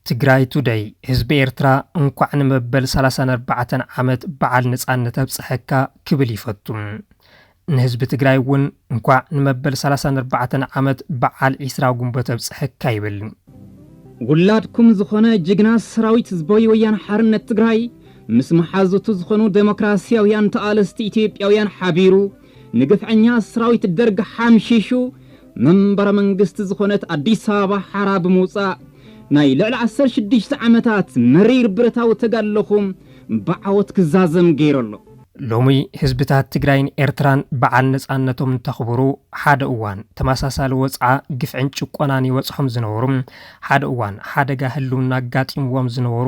ትግራይ ቱዴይ ህዝቢ ኤርትራ እንኳዕ ንመበል 34 ዓመት በዓል ነጻነት ኣብጽሐካ ክብል ይፈቱም ንህዝቢ ትግራይ እውን እንኳዕ ንመበል 34 ዓመት በዓል 20 ጉንበት ኣብጽሐካ ይብል ውላድኩም ዝኾነ ጅግና ሰራዊት ህዝባዊ ወያነ ሓርነት ትግራይ ምስ መሓዙቱ ዝኾኑ ዴሞክራሲያውያን ተኣለስቲ ኢትዮጵያውያን ሓቢሩ ንግፍዐኛ ሰራዊት ደርግ ሓምሺሹ መንበረ መንግስቲ ዝኾነት አዲስ አበባ ሓራ ብምውጻእ ናይ ልዕሊ 16 ዓመታት መሪር ብረታዊ ተጋለኹም በዓወት ክዛዘም ገይረሎ ሎሚ ህዝብታት ትግራይን ኤርትራን በዓል ነጻነቶም እንተኽብሩ ሓደ እዋን ተመሳሳሊ ወጽዓ ግፍዕን ጭቆናን ይወጽሖም ዝነበሩ ሓደ እዋን ሓደጋ ህልውና አጋጢምዎም ዝነበሩ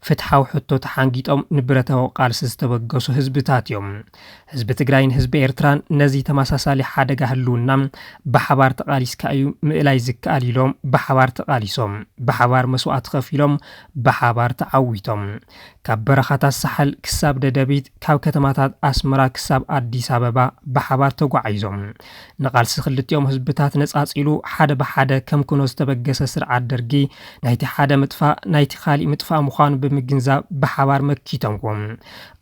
ፍትሓዊ ሕቶ ተሓንጊጦም ንብረታዊ ቃልሲ ዝተበገሱ ህዝብታት እዮም ህዝቢ ትግራይን ህዝቢ ኤርትራን ነዚ ተመሳሳሊ ሓደጋ ህልውና ብሓባር ተቃሊስካ እዩ ምእላይ ዝከኣል ኢሎም ብሓባር ተቃሊሶም ብሓባር መስዋዕት ከፊሎም ብሓባር ተዓዊቶም ካብ በረኻታት ሳሕል ክሳብ ደደቢት ካብ ከተማታት ኣስመራ ክሳብ አዲስ አበባ ብሓባር ተጓዓይዞም ንቃልሲ ክልቲኦም ህዝብታት ነጻጺሉ ሓደ ብሓደ ከም ኩኖ ዝተበገሰ ስርዓት ደርጊ ናይቲ ሓደ ምጥፋእ ናይቲ ካሊእ ምጥፋእ ምዃኑ ብምግንዛብ ብሓባር መኪቶምዎም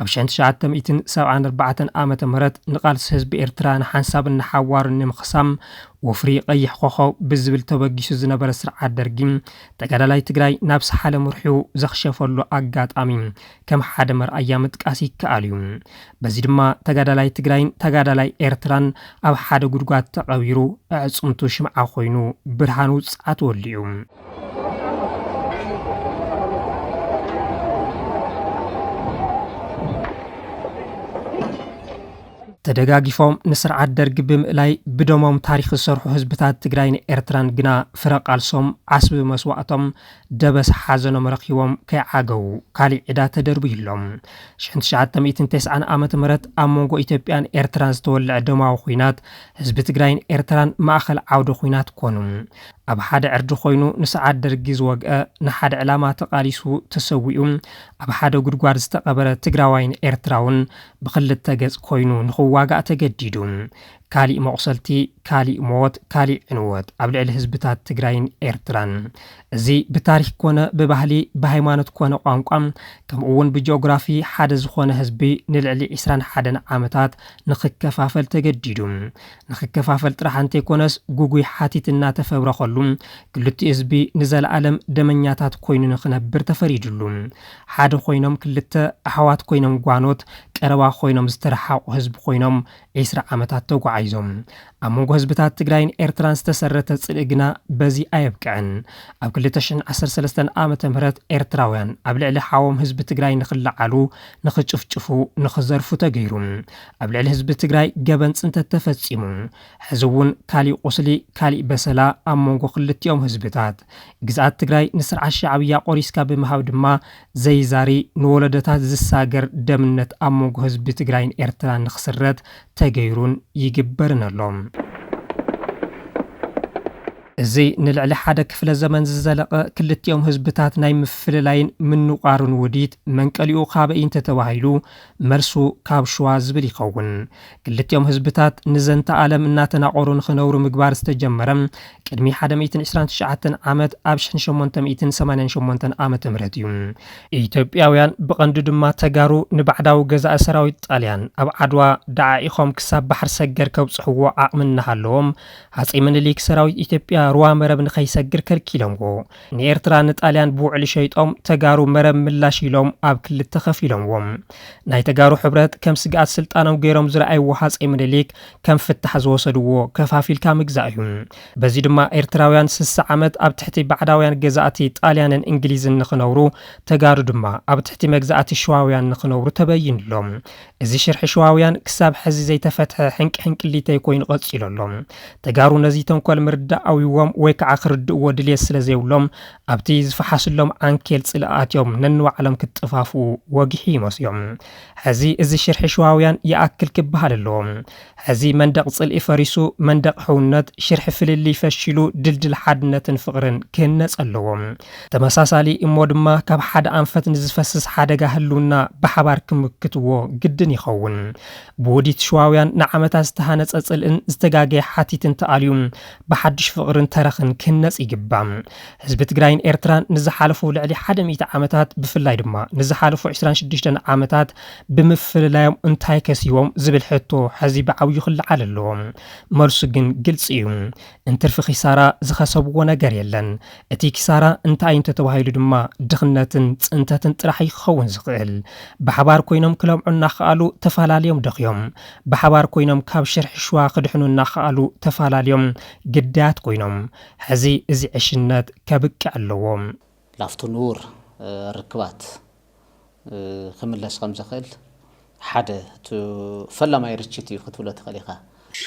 ኣብ 1974 ዓመተ ምህረት ንቃልሲ ህዝቢ ኤርትራ ንሓንሳብ ንሓዋር ንምኽሳም ወፍሪ ቀይሕ ኮኸብ ብዝብል ተበጊሱ ዝነበረ ስርዓት ደርጊ ተጋዳላይ ትግራይ ናብ ሰሓለ ምርሒው ዘኽሸፈሉ አጋጣሚ ከም ሓደ መርኣያ ምጥቃስ ይከኣል እዩ በዚ ድማ ተጋዳላይ ትግራይን ተጋዳላይ ኤርትራን ኣብ ሓደ ጉድጓድ ተቐቢሩ ኣዕጽምቱ ሽምዓ ኮይኑ ብርሃን ውጽኣት ወልዩ ተደጋጊፎም ንስርዓት ደርግ ብምእላይ ብደሞም ታሪኽ ዝሰርሑ ህዝብታት ትግራይን ኤርትራን ግና ፍረቃልሶም ዓስቢ መስዋዕቶም ደበስ ሓዘኖም ረኺቦም ከይዓገው ካሊእ ዕዳ ተደርቢሎም 1990 ዓመተ ምህረት ኣብ መንጎ ኢትዮጵያን ኤርትራን ዝተወልዐ ደማዊ ኩናት ህዝቢ ትግራይን ኤርትራን ማእኸል ዓውደ ኩናት ኮኑ ኣብ ሓደ ዕርዲ ኮይኑ ንስርዓት ደርጊ ዝወግአ ንሓደ ዕላማ ተቃሊሱ ተሰዊኡ ኣብ ሓደ ጉድጓድ ዝተቐበረ ትግራዋይን ኤርትራውን ብኽልተ ገጽ ኮይኑ ንኽዋጋእ ተገዲዱ ካሊእ መቁሰልቲ ካሊእ ሞት ካሊእ ዕንወት ኣብ ልዕሊ ህዝብታት ትግራይን ኤርትራን እዚ ብታሪኽ ኮነ ብባህሊ ብሃይማኖት ኮነ ቋንቋ ከምኡውን ብጂኦግራፊ ሓደ ዝኾነ ህዝቢ ንልዕሊ 21 ዓመታት ንኽከፋፈል ተገዲዱ ንኽከፋፈል ጥራሕ እንተይኮነስ ጉጉይ ሓቲት እናተፈብረኸሉ ክልቲኡ ህዝቢ ንዘለዓለም ደመኛታት ኮይኑ ንኽነብር ተፈሪድሉ ሓደ ኮይኖም ክልተ ኣሕዋት ኮይኖም ጓኖት ቀረባ ኮይኖም ዝተረሓቑ ህዝቢ ኮይኖም 20 ዓመታት ተጓዓይዞም ኣብ መንጎ ህዝብታት ትግራይን ኤርትራን ዝተሰረተ ጽልእ ግና በዚ ኣይብቅዕን ኣብ 2013 ዓመተ ምህረት ኤርትራውያን ኣብ ልዕሊ ሓዎም ህዝቢ ትግራይ ንኽለዓሉ ንኽጭፍጭፉ ንኽዘርፉ ተገይሩ ኣብ ልዕሊ ህዝቢ ትግራይ ገበን ጽንተት ተፈጺሙ ሕዚ እውን ካሊእ ቁስሊ ካሊእ በሰላ ኣብ መንጎ ክልቲኦም ህዝብታት ግዝኣት ትግራይ ንስርዓት ሻዕብያ ቆሪስካ ብምሃብ ድማ ዘይዛሪ ንወለደታት ዝሳገር ደምነት ኣብ መንጎ ህዝቢ ትግራይን ኤርትራን ንኽስረት ተገይሩን ይግበርን ኣሎም እዚ ንልዕሊ ሓደ ክፍለ ዘመን ዝዘለቐ ክልቲኦም ህዝብታት ናይ ምፍልላይን ምንቋርን ውዲት መንቀሊኡ ካበይ እንተተባሂሉ መልሱ ካብ ሸዋ ዝብል ይኸውን ክልቲኦም ህዝብታት ንዘንታ ዓለም እናተናቆሩ ንኽነብሩ ምግባር ዝተጀመረ ቅድሚ 129 ዓመት ኣብ 1888 ዓመተ ምህረት እዩ ኢትዮጵያውያን ብቐንዱ ድማ ተጋሩ ንባዕዳዊ ገዛእ ሰራዊት ጣልያን ኣብ ዓድዋ ዳዓኢኾም ክሳብ ባሕር ሰገር ከብጽሕዎ ዓቕሚ እናሃለዎም ሃፀይ ምኒልክ ሰራዊት ኢትዮጵያ ሩዋ መረብ ንኸይሰግር ከልኪሎምዎ ንኤርትራ ንጣልያን ብውዕሊ ሸይጦም ተጋሩ መረብ ምላሽ ኢሎም ኣብ ክልተ ከፊሎምዎም ናይ ተጋሩ ሕብረት ከም ስግኣት ስልጣኖም ገይሮም ዝረኣይዎ ሃፀይ ምኒልክ ከም ፍታሕ ዝወሰድዎ ከፋፊልካ ምግዛእ እዩ በዚ ድማ ኤርትራውያን 60 ዓመት ኣብ ትሕቲ ባዕዳውያን ገዛእቲ ጣልያንን እንግሊዝን ንኽነብሩ ተጋሩ ድማ ኣብ ትሕቲ መግዛእቲ ሸዋውያን ንኽነብሩ ተበይንሎም እዚ ሽርሒ ሸዋውያን ክሳብ ሕዚ ዘይተፈትሐ ሕንቅሊተይ ኮይኑ ቀፂሎሎም ተጋሩ ነዚ ተንኮል ምርዳእዊ ወይ ከዓ ክርድእዎ ድልየት ስለ ዘይብሎም ኣብቲ ዝፈሓስሎም አንኬል ጽልኣትዮም ነንዋዕሎም ክትጥፋፉ ወጊሒ ይመስዮም ሕዚ እዚ ሽርሒ ሸዋውያን ይኣክል ክበሃል ኣለዎም ሕዚ መንደቕ ጽልኢ ፈሪሱ መንደቕ ሕውነት ሽርሒ ፍልሊ ፈሽሉ ድልድል ሓድነትን ፍቕርን ክህነጽ ኣለዎም ተመሳሳሊ እሞ ድማ ካብ ሓደ ኣንፈት ንዝፈስስ ሓደጋ ህልውና ብሓባር ክምክትዎ ግድን ይኸውን ብውዲት ሸዋውያን ንዓመታት ዝተሃነጸ ጽልእን ዝተጋገየ ሓቲትን ተኣልዩ ብሓድሽ ፍቕርን ተግባርን ተረኽን ክነጽ ይግባም ህዝቢ ትግራይን ኤርትራን ንዝሓለፉ ልዕሊ 100 ዓመታት ብፍላይ ድማ ንዝሓለፉ 26 ዓመታት ብምፍላዮም እንታይ ከሲዎም ዝብል ሕቶ ሕዚ ብዓብዩ ክልዓል ኣለዎም መልሱ ግን ግልጽ እዩ እንትርፊ ኺሳራ ዝኸሰብዎ ነገር የለን እቲ ኪሳራ እንታይ እንተተባሂሉ ድማ ድኽነትን ጽንተትን ጥራሕ ይኸውን ዝኽእል ብሓባር ኮይኖም ክለምዑና ኸኣሉ ተፈላለዮም ደኽዮም ብሓባር ኮይኖም ካብ ሽርሒ ሸዋ ክድሕኑና ኸኣሉ ተፈላለዮም ግዳያት ኮይኖም ሕዚ እዚ ዕሽነት ከብቂ ኣለዎም ላፍቶ ኑር ርክባት ክምለስ ከም ዝኽእል ሓደ ፈላማይ ርችት እዩ ክትብሎ ትኽእል ኢኻ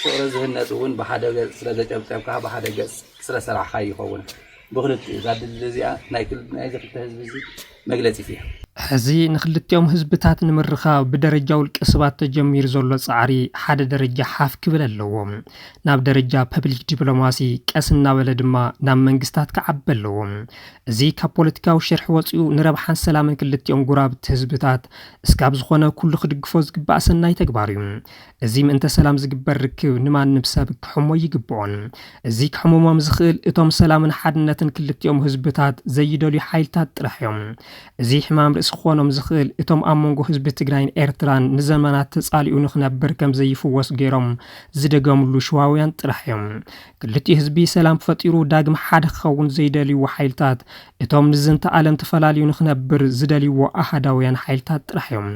ፍቕሪ ዝህነፅ እውን ብሓደ ገጽ ስለ ዘጨብጨብካ ብሓደ ገጽ ስለ ሰራሕካ ይኸውን ብክልቲኡ ዛድል እዚኣ ናይ ዘኽልተ ህዝቢ እዚ መግለፂት እያ ሕዚ ንክልቲኦም ህዝብታት ንምርኻብ ብደረጃ ውልቀ ሰባት ተጀሚሩ ዘሎ ጻዕሪ ሓደ ደረጃ ሓፍ ክብል ኣለዎም ናብ ደረጃ ፐብሊክ ዲፕሎማሲ ቀስ እናበለ ድማ ናብ መንግስታት ክዓቢ ኣለዎም እዚ ካብ ፖለቲካዊ ሽርሒ ወፂኡ ንረብሓን ሰላምን ክልቲኦም ጉራብቲ ህዝብታት እስካብ ዝኾነ ኩሉ ክድግፎ ዝግባእ ሰናይ ተግባር እዩ እዚ ምእንተ ሰላም ዝግበር ርክብ ንማንም ሰብ ክሕሞ ይግብኦን እዚ ክሕመሞም ዝኽእል እቶም ሰላምን ሓድነትን ክልቲኦም ህዝብታት ዘይደልዩ ሓይልታት ጥራሕ እዮም እዚ ሕማም ርእሲ ክኾኖም ዝኽእል እቶም ኣብ መንጎ ህዝቢ ትግራይን ኤርትራን ንዘመናት ተጻሊኡ ንኽነብር ከም ዘይፍወስ ገይሮም ዝደገምሉ ሸዋውያን ጥራሕ እዮም ክልቲኡ ህዝቢ ሰላም ፈጢሩ ዳግም ሓደ ክኸውን ዘይደልይዎ ሓይልታት እቶም ንዝንተ ዓለም ተፈላልዩ ንኽነብር ዝደልይዎ ኣሃዳውያን ሓይልታት ጥራሕ እዮም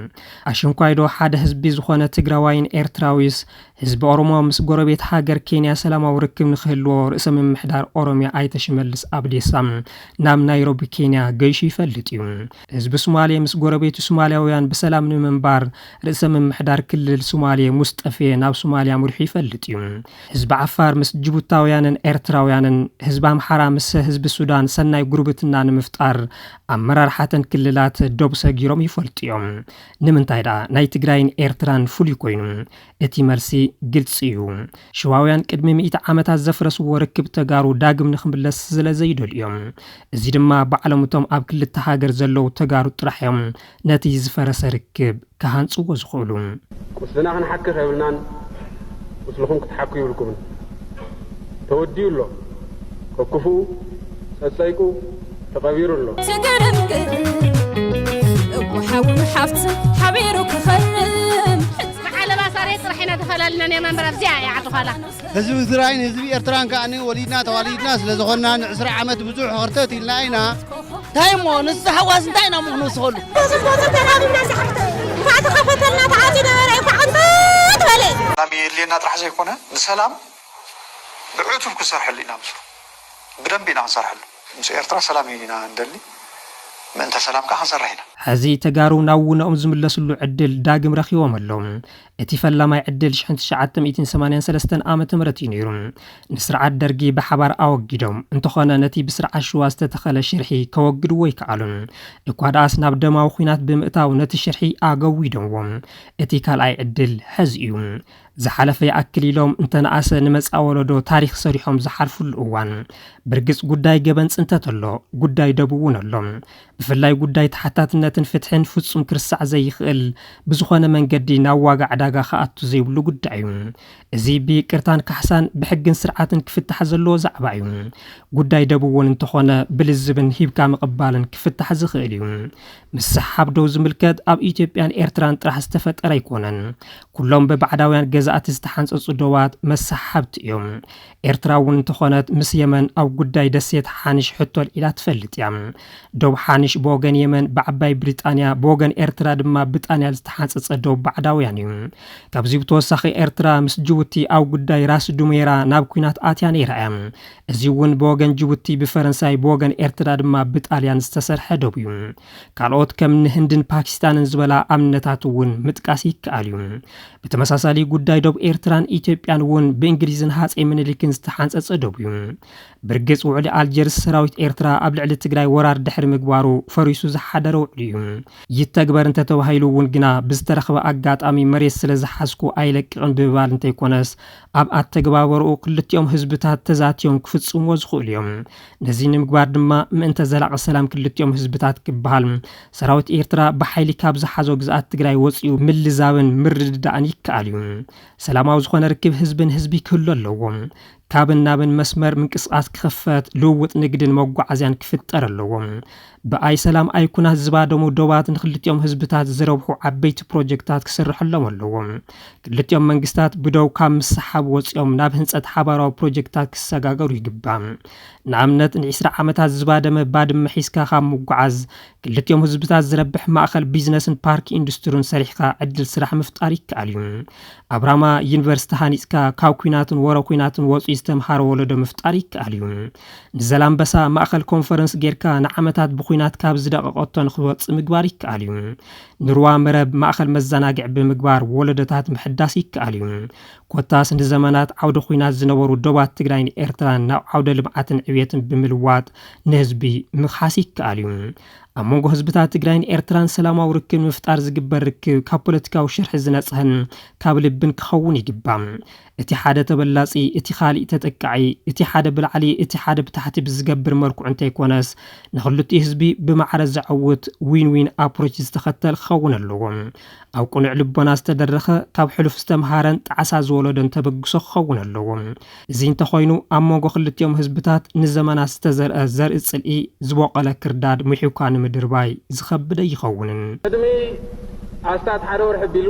ኣሸንኳይዶ ሓደ ህዝቢ ዝኾነ ትግራዋይን ኤርትራዊስ ህዝቢ ኦሮሞ ምስ ጎረቤት ሃገር ኬንያ ሰላማዊ ርክብ ንኽህልዎ ርእሰ ምምሕዳር ኦሮሚያ ኣይተ ሽመልስ ኣብዲሳ ናብ ናይሮቢ ኬንያ ገይሹ ይፈልጥ እዩ ህዝቢ ሶማሌ ምስ ጎረቤቱ ሶማሊያውያን በሰላም ንምንባር ርእሰ ምምሕዳር ክልል ሶማሌ ሙስጠፌ ናብ ሶማሊያ ምርሑ ይፈልጥ እዩ ህዝቢ ዓፋር ምስ ጅቡታውያንን ኤርትራውያንን ህዝቢ ኣምሓራ ምስ ህዝቢ ሱዳን ሰናይ ጉርብትና ንምፍጣር ኣመራርሓተን ክልላት ዶብ ሰጊሮም ይፈልጡ እዮም ንምንታይ ዳ ናይ ትግራይን ኤርትራን ፍሉይ ኮይኑ እቲ መልሲ ግልጽ እዩ ሸዋውያን ቅድሚ 100 ዓመታት ዘፍረስዎ ርክብ ተጋሩ ዳግም ንኽምለስ ስለ ዘይደልዩ እዮም እዚ ድማ ባዕለምቶም ኣብ ክልተ ሃገር ዘለው ተጋሩ ጥራሕ እዮም ነቲ ዝፈረሰ ርክብ ክሃንጽዎ ዝኽእሉ ምስልና ክንሓኪ ኸይብልናን ምስልኹም ክትሓኩ ይብልኩምን ተወዲዩ ኣሎ ከክፉኡ ጸጸይቁ ተቐቢሩ ኣሎ وحاول حفظ حبيرو كخرم على بصري طرحنا دخلنا نير منبر افزع يا عطو خلا ህዝቢ ትግራይን ህዝቢ ኤርትራን ከኣኒ ወሊድና ተዋሊድና ስለ ዝኾንና ን20 ዓመት ብዙሕ ኸርተት ኢልና ኢና ታይሞ ንስ ሓዋስ እንታይ ኢና ምኽኑ ስኸሉ بعد خفتنا تعاطينا راي فعنت تولي نبي اللي نطرح زي يكون السلام بعوتهم كسرح اللي نامسو بدنبينا نصرح له مس ኤርትራ ሰላም ይና እንደሊ ምንተ ሰላም ka ሓንሰርሕና ሕዚ ተጋሩ ናውነኦም ዝምለስሉ ዕድል ዳግም ረኺቦም ኣለዎም እቲ ፈላማይ ዕድል 1983 ዓመተ ምህረት እዩ ነይሩ ንስርዓት ደርጊ ብሓባር ኣወጊዶም እንተኾነ ነቲ ብስርዓት ሸዋ ዝተተኸለ ሽርሒ ከወግድዎ ይከኣሉን እኳ ደኣስ ናብ ደማዊ ኩናት ብምእታው ነቲ ሽርሒ ኣገዊዶምዎም እቲ ካልኣይ ዕድል ሕዚ እዩ ዝሓለፈ ይኣክል ኢሎም እንተነኣሰ ንመጻ ወለዶ ታሪክ ሰሪሖም ዝሓልፉሉ እዋን ብርግጽ ጉዳይ ገበን ጽንተት ኣሎ ጉዳይ ደቡውን ኣሎ ብፍላይ ጉዳይ ተሓታትነትን ፍትሕን ፍጹም ክርስዕ ዘይኽእል ብዝኾነ መንገዲ ናብ ዋጋ ዕዳጋ ከኣቱ ዘይብሉ ጉዳይ እዩ እዚ ብይቅርታን ካሕሳን ብሕግን ስርዓትን ክፍታሕ ዘለዎ ዛዕባ እዩ ጉዳይ ደቡውን እንተኾነ ብልዝብን ሂብካ ምቕባልን ክፍታሕ ዝኽእል እዩ ምስሓብ ደው ዝምልከት ኣብ ኢትዮጵያን ኤርትራን ጥራሕ ዝተፈጠረ ኣይኮነን ኩሎም በባዕዳውያን ገዛእቲ ዝተሓንጸጹ ደዋት መሳሓብቲ እዮም ኤርትራ እውን እንተኾነት ምስ የመን ኣብ ጉዳይ ደሴት ሓንሽ ሕቶል ኢላ ትፈልጥ እያ ደው ሓንሽ ብወገን የመን ብዓባይ ብሪጣንያ ብወገን ኤርትራ ድማ ብጣንያ ዝተሓንጸጸ ደው ባዕዳውያን እዩ ካብዚ ብተወሳኺ ኤርትራ ምስ ጅቡቲ ኣብ ጉዳይ ራስ ዱሜራ ናብ ኩናት ኣትያ ነይራ እያ እዚ እውን ብወገን ጅቡቲ ብፈረንሳይ ብወገን ኤርትራ ድማ ብጣልያን ዝተሰርሐ ደው እዩ ካልኦት ከም ንህንድን ፓኪስታንን ዝበላ ኣምነታት እውን ምጥቃስ ይከኣል እዩ ብተመሳሳሊ ጉዳይ ደው ኤርትራን ኢትዮጵያን እውን ብእንግሊዝን ሃፀይ ምኒልክን ዝተሓንጸጸ ደው እዩ ብርግጽ ውዕሊ ኣልጀርስ ሰራዊት ኤርትራ ኣብ ልዕሊ ትግራይ ወራር ድሕሪ ምግባሩ ፈሪሱ ዝሓደረ ውዕሊ እዩ ይተግበር እንተተባሂሉ እውን ግና ብዝተረኸበ ኣጋጣሚ መሬት ስለ ዝሓዝኩ ኣይለቅቕን ብባል እንተይኮነስ ኣብ ኣተግባበርኡ ክልቲኦም ህዝብታት ተዛትዮም ክፍጽምዎ ዝኽእሉ እዮም ነዚ ንምግባር ድማ ምእንተ ዘላቒ ሰላም ክልቲኦም ህዝብታት ክበሃል ሰራዊት ኤርትራ ብሓይሊ ካብ ዝሓዞ ግዝኣት ትግራይ ወፂኡ ምልዛብን ምርድዳእን ይከኣል እዩ ሰላማዊ ዝኾነ ርክብ ህዝብን ህዝቢ ክህሉ ኣለዎም ካብን ናብን መስመር ምንቅስቃስ ክኽፈት ልውውጥ ንግድን መጓዓዝያን ክፍጠር ኣለዎም ብኣይ ሰላም ኣይኩናት ዝባደሙ ዶባት ንክልቲኦም ህዝብታት ዝረብሑ ዓበይቲ ፕሮጀክታት ክስርሐሎም ኣለዎም ክልቲኦም መንግስታት ብደው ካብ ምሰሓብ ወፂኦም ናብ ህንፀት ሓባራዊ ፕሮጀክታት ክሰጋገሩ ይግባእ ንኣብነት ን20 ዓመታት ዝባደመ ባድመ ሒዝካ ካብ ምጓዓዝ ክልቲኦም ህዝብታት ዝረብሕ ማእኸል ቢዝነስን ፓርክ ኢንዱስትሪን ሰሪሕካ ዕድል ስራሕ ምፍጣር ይከኣል እዩ ኣብ ራማ ዩኒቨርሲቲ ሃኒፅካ ካብ ኩናትን ወረ ኩናትን ወፂ ዝተምሃረ ወለዶ ምፍጣር ይከኣል እዩ ንዘላምበሳ ማእኸል ኮንፈረንስ ጌርካ ንዓመታት ብኩናት ካብ ዝደቀቀቶ ንክወፅእ ምግባር ይከኣል እዩ ንሩዋ መረብ ማእኸል መዘናግዕ ብምግባር ወለዶታት ምሕዳስ ይከኣል እዩ ኮታስ ንዘመናት ዓውደ ኩናት ዝነበሩ ዶባት ትግራይን ኤርትራን ናብ ዓውደ ልምዓትን ዕብየትን ብምልዋጥ ንህዝቢ ምክሓስ ይከኣል እዩ ኣብ መንጎ ህዝብታት ትግራይን ኤርትራን ሰላማዊ ርክብ ምፍጣር ዝግበር ርክብ ካብ ፖለቲካዊ ሽርሒ ዝነፅህን ካብ ልብን ክኸውን ይግባእ እቲ ሓደ ተበላፂ እቲ ካልእ ተጠቃዒ እቲ ሓደ ብላዕሊ እቲ ሓደ ብታሕቲ ብዝገብር መልክዑ እንተይኮነስ ንኽልቲኡ ህዝቢ ብማዕረ ዝዓውት ዊን ዊን ኣፕሮች ዝተኸተል ክኸውን ኣለዎ ኣብ ቁኑዕ ልቦና ዝተደረኸ ካብ ሕሉፍ ዝተምሃረን ጣዕሳ ዝወለዶን ተበግሶ ክኸውን ኣለዎ እዚ እንተኾይኑ ኣብ መንጎ ክልቲኦም ህዝብታት ንዘመናት ዝተዘርአ ዘርኢ ጽልኢ ዝበቆለ ክርዳድ ምሒውካ ንምድርባይ ዝኸብደ ይኸውንን ቅድሚ ኣስታት ሓደ ወርሒ ቢሉ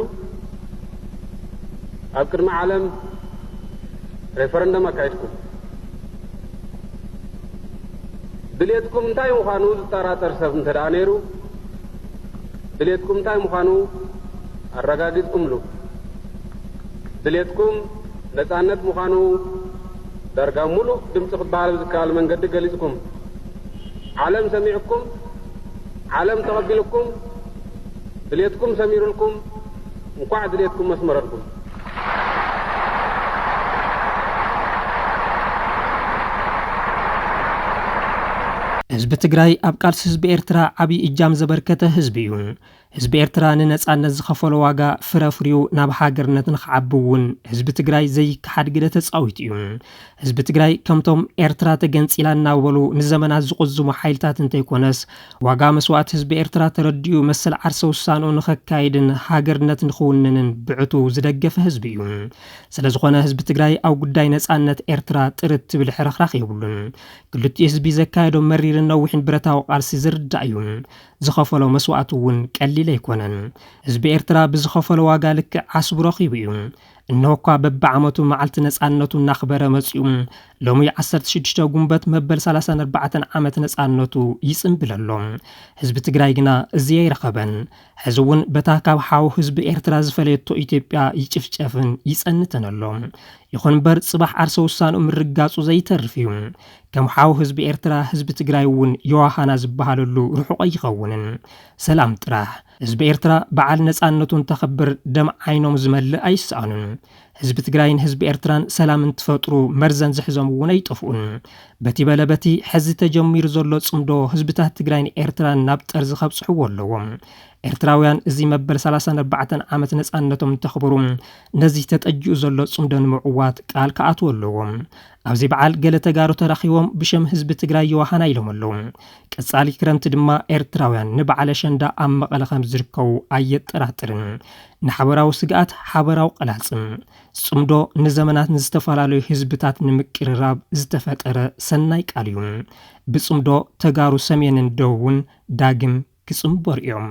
ኣብ ቅድሚ ዓለም ሬፈረንደም ኣካይድኩም ድሌትኩም እንታይ ምዃኑ ዝጠራጠር ሰብ እንተደኣ ነይሩ ድሌትኩም እንታይ ምዃኑ ኣረጋጊፅኩምሉ ድሌትኩም ነፃነት ምዃኑ ዳርጋ ሙሉእ ድምፂ ክበሃል ብዝከኣል መንገዲ ገሊፅኩም ዓለም ሰሚዕኩም ዓለም ተቐቢልኩም ድሌትኩም ሰሚሩልኩም እንኳዕ ድሌትኩም መስመረልኩም ህዝቢ ትግራይ ኣብ ቃልሲ ህዝቢ ኤርትራ ዓብይ እጃም ዘበርከተ ህዝቢ እዩ ህዝቢ ኤርትራ ንነፃነት ዝኸፈለ ዋጋ ፍረፍሪኡ ናብ ሃገርነት ንኽዓቢ እውን ህዝቢ ትግራይ ዘይከሓድ ግደ ተፃዊት እዩ ህዝቢ ትግራይ ከምቶም ኤርትራ ተገንፂላ እናበሉ ንዘመናት ዝቕዝሙ ሓይልታት እንተይኮነስ ዋጋ መስዋዕት ህዝቢ ኤርትራ ተረዲኡ መሰል ዓርሰ ውሳንኡ ንኸካይድን ሃገርነት ንኽውንንን ብዕቱ ዝደገፈ ህዝቢ እዩ ስለዝኾነ ህዝቢ ትግራይ ኣብ ጉዳይ ነፃነት ኤርትራ ጥርት ትብል ሕርኽራኽ የብሉን ክልቲኡ ህዝቢ ዘካየዶም መሪርን ነዊሕን ብረታዊ ቃልሲ ዝርዳእ እዩ ዝኸፈሎ መስዋዕት እውን ቀሊል ኣይኮነን ህዝቢ ኤርትራ ብዝኸፈሎ ዋጋ ልክዕ ዓስቡ ረኺቡ እዩ እነሆ እኳ በብዓመቱ መዓልቲ ነፃነቱ እናኽበረ መፂኡ ሎሚ 16 ጉንበት መበል 34 ዓመት ነፃነቱ ይፅምብል ኣሎ ህዝቢ ትግራይ ግና እዚ ይረኸበን ሕዚ እውን በታ ካብ ሓው ህዝቢ ኤርትራ ዝፈለየቶ ኢትዮጵያ ይጭፍጨፍን ይፀንተን ኣሎ ይኹን እምበር ፅባሕ ዓርሰ ውሳንኡ ምርጋፁ ዘይተርፍ እዩ ከም ሓው ህዝቢ ኤርትራ ህዝቢ ትግራይ እውን የዋሃና ዝበሃለሉ ርሑቕ ይኸውንን ሰላም ጥራሕ ህዝቢ ኤርትራ በዓል ነፃነቱን ተኸብር ደም ዓይኖም ዝመልእ ኣይሰኣኑን ህዝቢ ትግራይን ህዝቢ ኤርትራን ሰላም እንትፈጥሩ መርዘን ዝሕዞም እውን ኣይጠፍኡን በቲ በለበቲ ሕዚ ተጀሚሩ ዘሎ ጽምዶ ህዝብታት ትግራይን ኤርትራን ናብ ጠርዚ ከብፅሕዎ ኣለዎም ኤርትራውያን እዚ መበል 34 ዓመት ነፃነቶም እንተኽብሩ ነዚ ተጠጅኡ ዘሎ ጽምዶ ንምዕዋት ቃል ከኣትዉ ኣለዎም ኣብዚ በዓል ገለ ተጋሩ ተራኺቦም ብሸም ህዝቢ ትግራይ የዋሃና ኢሎም ኣለዉ ቀጻሊ ክረምቲ ድማ ኤርትራውያን ንበዓል ኣሸንዳ ኣብ መቐለ ከም ዝርከቡ ኣየጠራጥርን ንሓበራዊ ስግኣት ሓበራዊ ቀላፅም ጽምዶ ንዘመናት ንዝተፈላለዩ ህዝብታት ንምቅርራብ ዝተፈጠረ ሰናይ ቃል እዩ ብጽምዶ ተጋሩ ሰሜንን ደቡብን ዳግም ክጽምበር እዮም